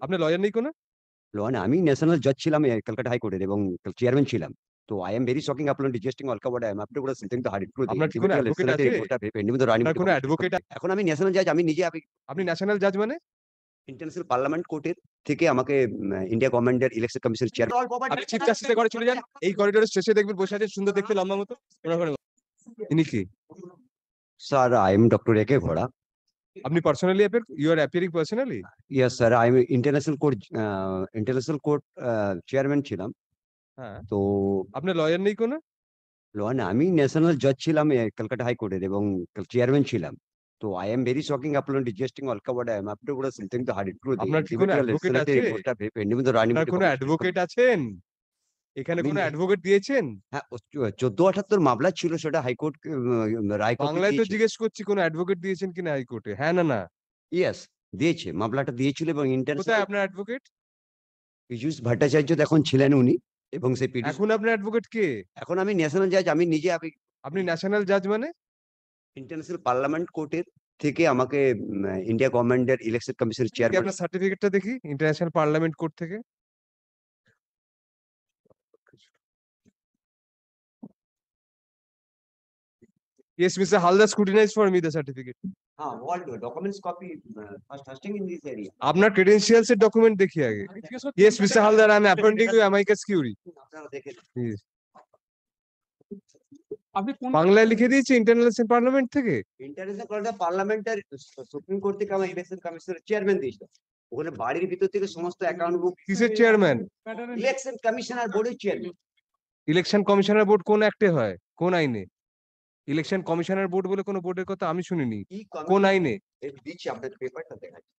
আপনার লয়ার নেই কোনো? লন আমি ন্যাশনাল জজ ছিলাম কলকাতা হাইকোর্টের এবং চেয়ারম্যান ছিলাম। তো আই এম ভেরি শকিং আপনার ডিজেস্টিং অলকা বড় আই এম আপনি পুরো সিটিং তো হারিট করে আপনার কি কোনো অ্যাডভোকেট আছে? আপনার কোনো অ্যাডভোকেট এখন আমি ন্যাশনাল জজ আমি নিজে আপনি ন্যাশনাল জাজ মানে? ইন্টারন্যাশনাল পার্লামেন্ট কোর্টের থেকে আমাকে ইন্ডিয়া গভর্নমেন্টের ইলেকশন কমিশন চেয়ারম্যান। আপনি চিফ জাস্টিসের ঘরে চলে যান, এই করিডোরের শেষে দেখবেন বসে আছেন সুন্দর দেখতে লম্বা মতো। ইনি কি? স্যার আই এম ডক্টর একে ঘোড়া। আপনি personally you are appearing personally? Yes sir I am international court chairman ছিলাম। হ্যাঁ। তো আপনার লয়ার নেই কোনো? লন আমি ন্যাশনাল জজ ছিলাম কলকাতা হাইকোর্টের এবং চেয়ারম্যান ছিলাম। তো আই এম ভেরি শকিং আপনার ডিজেস্টিং অলকা বড় আই এম আপনি পুরো সিটিং তো হারিট করে আপনার কি কোনো অ্যাডভোকেট আছে? আপনার কোনো অ্যাডভোকেট আছেন? এখানে কোনো অ্যাডভোকেট দিয়েছেন? হ্যাঁ 1478 মামলা ছিল সেটা হাইকোর্ট রায় কপি বাংলায় তো দিয়েছে। জিজ্ঞেস করছি কোনো অ্যাডভোকেট দিয়েছেন কিনা হাইকোর্টে, হ্যাঁ না না? ইয়েস দিয়েছে, মামলাটা দিয়েছিল এবং কোথায় ইন্টারন্যাশনাল আপনার অ্যাডভোকেট? পীযূষ ভট্টাচার্য এখন ছিলেন উনি এবং সেই এখন আপনার অ্যাডভোকেট কে? এখন আমি ন্যাশনাল জাজ আমি নিজে আপনি ন্যাশনাল জাজ মানে? ইন্টারন্যাশনাল পার্লামেন্ট কোর্টের থেকে আমাকে ইন্ডিয়া গভর্নমেন্টের ইলেকশন কমিশন কি চেয়ারম্যান। আপনার সার্টিফিকেটটা দেখি ইন্টারন্যাশনাল পার্লামেন্ট কোর্ট থেকে। Yes, Mr. Halda scrutinized for me the certificate. হ্যাঁ all documents copy first in this area. আপনার credentials এর ডকুমেন্ট দেখি আগে। Yes, Mr. Halda, I am appointing you amicus curiae. আপনারা দেখেন Yes. আপনি বাংলায় লিখে দিয়েছি ইন্টারন্যাশনাল পার্লামেন্ট থেকে। ইন্টারন্যাশনাল পার্লামেন্টের সুপ্রিম কোর্ট থেকে আমার ইলেকশন কমিশনের চেয়ারম্যান দিয়েছিল। ওখানে বাড়ির ভিতর থেকে সমস্ত অ্যাকাউন্ট বুক কিসের চেয়ারম্যান? ইলেকশন কমিশনার বোর্ডের চেয়ারম্যান। ইলেকশন কমিশনার বোর্ড কোন অ্যাক্টে হয়, কোন আইনে? ইলেকশন কমিশনার বোর্ড বলে কোন বোর্ডের কথা আমি শুনিনি। কোন আইনে? এর দিচ্ছি আপনার পেপারটা দেখাচ্ছি।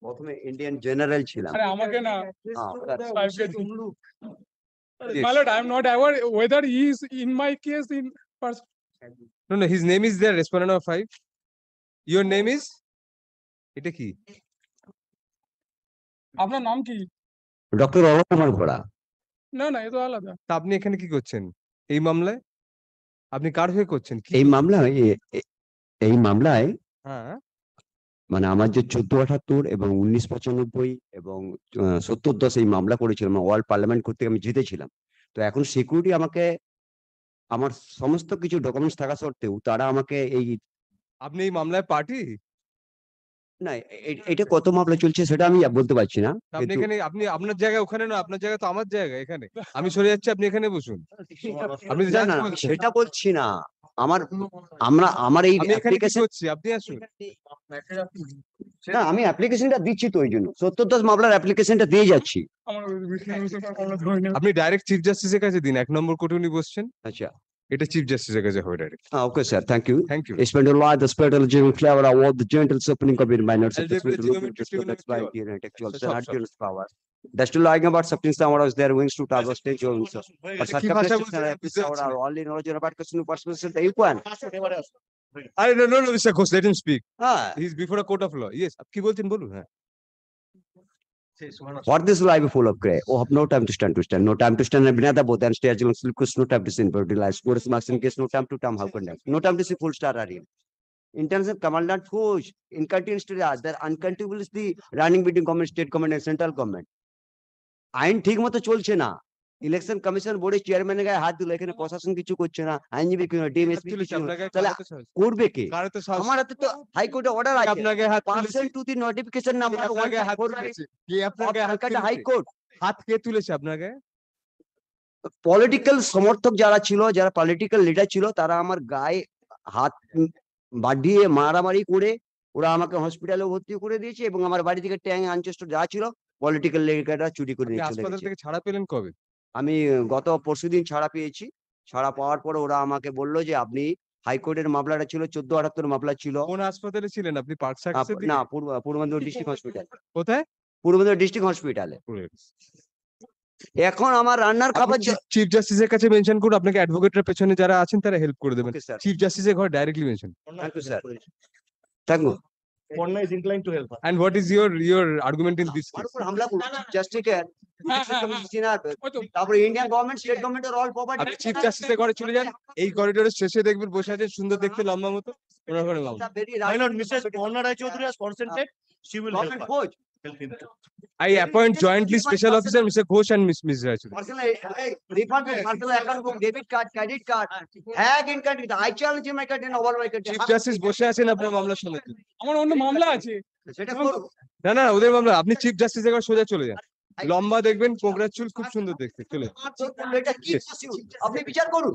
প্রথমে ইন্ডিয়ান জেনারেল ছিলাম। আরে আমাকে না Yes. my lord, I am not aware whether he is in my case in person. No, no, his name is there, respondent number 5. Your name is? এটা কি? আপনার নাম কি? ডক্টর অলোক কুমার ঘোড়া। না না, এ তো আলাদা। তা আপনি এখানে কি করছেন এই মামলায়? আপনি কার হয়ে করছেন? কি এই মামলায় হ্যাঁ মানে আমার যে 1478 এবং 1995 এবং 70-10 এই মামলা করেছিলাম ওয়ার্ল্ড পার্লামেন্ট করতে আমি জিতেছিলাম। তো এখন সিকিউরিটি আমাকে আমার সমস্ত কিছু ডকুমেন্টস থাকা সত্ত্বেও তারা আমাকে আপনি এই মামলায় পার্টি? না এটা কত মামলা চলছে সেটা আমি বলতে পারছি না। আপনি এখানে আপনি আপনার জায়গা ওখানে না, আপনার জায়গা তো আমার জায়গা এখানে। আমি সরে যাচ্ছি, আপনি এখানে বসুন। আপনি না না সেটা বলছি না। আমার এই আমি এখানে কি অ্যাপ্লিকেশন করছি, আপনি আসুন। না আমি অ্যাপ্লিকেশনটা দিচ্ছি তো ওই জন্য 70-10 মামলার অ্যাপ্লিকেশনটা দিয়ে যাচ্ছি। আমার মামলা ধরে না। আপনি ডাইরেক্ট চিফ জাস্টিসের কাছে দিন, 1 নম্বর কোর্টে উনি বসছেন। আচ্ছা এটা চিফ জাস্টিসের কাছে হবে direct. Okay sir thank you. Thank you. Spend your life, the spirit of the flavor of all the gentle suffering of your minor LGBT intellectual power. That's to lying about something someone else their wings to travel stage or so. But কি ভাষা circumstances বলছেন? and episode are only knowledge about person person that you can. আরে no, Mr. Ghosh, let him speak. Ah, He is before a court of law. Yes, আপনি কি বলছেন বলুন। হ্যাঁ what this life full of gray? Oh, have no time to stand, no time to stand and banana both and stay as long as no time to sin body lies. What is marks in case no time to time how conduct. No time to see full star arena. In terms of commandant push, in continuous to the uncountable is the running between government, state government and central government. আইন ঠিক মতো চলছে না। Election commission বোর্ডের চেয়ারম্যানের গায়ে হাত দিল, এখানে প্রশাসন কিছু করছে না, আইনজীবী কি ডিএমএসপি তাহলে করবে কে? আমার হাতে তো হাইকোর্টে অর্ডার আছে, আপনাকে হাত percent to the notification number আপনাকে হাত তুলেছে। কে আপনাকে হাত তুলেছে? হাইকোর্ট হাত কে তুলেছে আপনাকে? পলিটিক্যাল সমর্থক যারা ছিল, যারা পলিটিক্যাল লিডার ছিল, তারা আমার গায়ে হাত বাড়িয়ে মারামারি করে ওরা আমাকে হসপিটালে ভর্তি করে দিয়েছে এবং আমার বাড়ি থেকে ট্যাং আনচেস্টার যা ছিল পলিটিক্যাল লিডাররা চুরি করে নিয়ে চলে হাসপাতাল গেছে। থেকে ছাড়া পেলেন কবে? আমি গত পরশুদিন ছাড়া পেয়েছি। ছাড়া পাওয়ার পরে ওরা আমাকে বললো যে আপনি হাইকোর্টের মামলাটা ছিল 1478 মামলা ছিল। কোন হাসপাতালে ছিলেন আপনি? পার্ক সার্কাসের দিকে? না পূর্ব মেদিনীপুর ডিস্ট্রিক্ট হসপিটাল। কোথায়? পূর্ব মেদিনীপুর ডিস্ট্রিক্ট হসপিটালে। এখন আমার রান্নার খাবার চিফ জাস্টিসের কাছে মেনশন করুন, আপনাকে অ্যাডভোকেটের পেছনে যারা আছেন তারা হেল্প করে দেবেন। ওকে স্যার, চিফ জাস্টিসের ঘর directly mention. Thank you sir, thank you. Ponna is inclined to help her. And what is your argument in this আমার case? উপর হামলা করুন, জাস্টিকের ওই তো তারপরে Indian government state government all property আপনি চিফ জাস্টিসের ঘরে চলে যান, এই করিডোরের শেষে দেখবেন বসে আছে সুন্দর দেখতে লম্বা মতো, ওনার ঘরে মামলা। My lord, Mrs. Ponna Rai Chaudhary has consented. She will help government her. খোঁজ Help him to. I appoint jointly special officer Mr. Ghosh and Ms. Raichuri. personal refund personal account book debit card credit card hag in country I challenge my country over my country chief justice বসে আছেন আপনার মামলা শোনার জন্য। আমার অন্য মামলা আছে। সেটা করুন না না ওদের মামলা, আপনি চিফ জাস্টিসের ঘরে সোজা চলে যান, লম্বা দেখবেন, কোবরা চুল খুব সুন্দর দেখতে, চলে যান। এটা কি আপনি বিচার করুন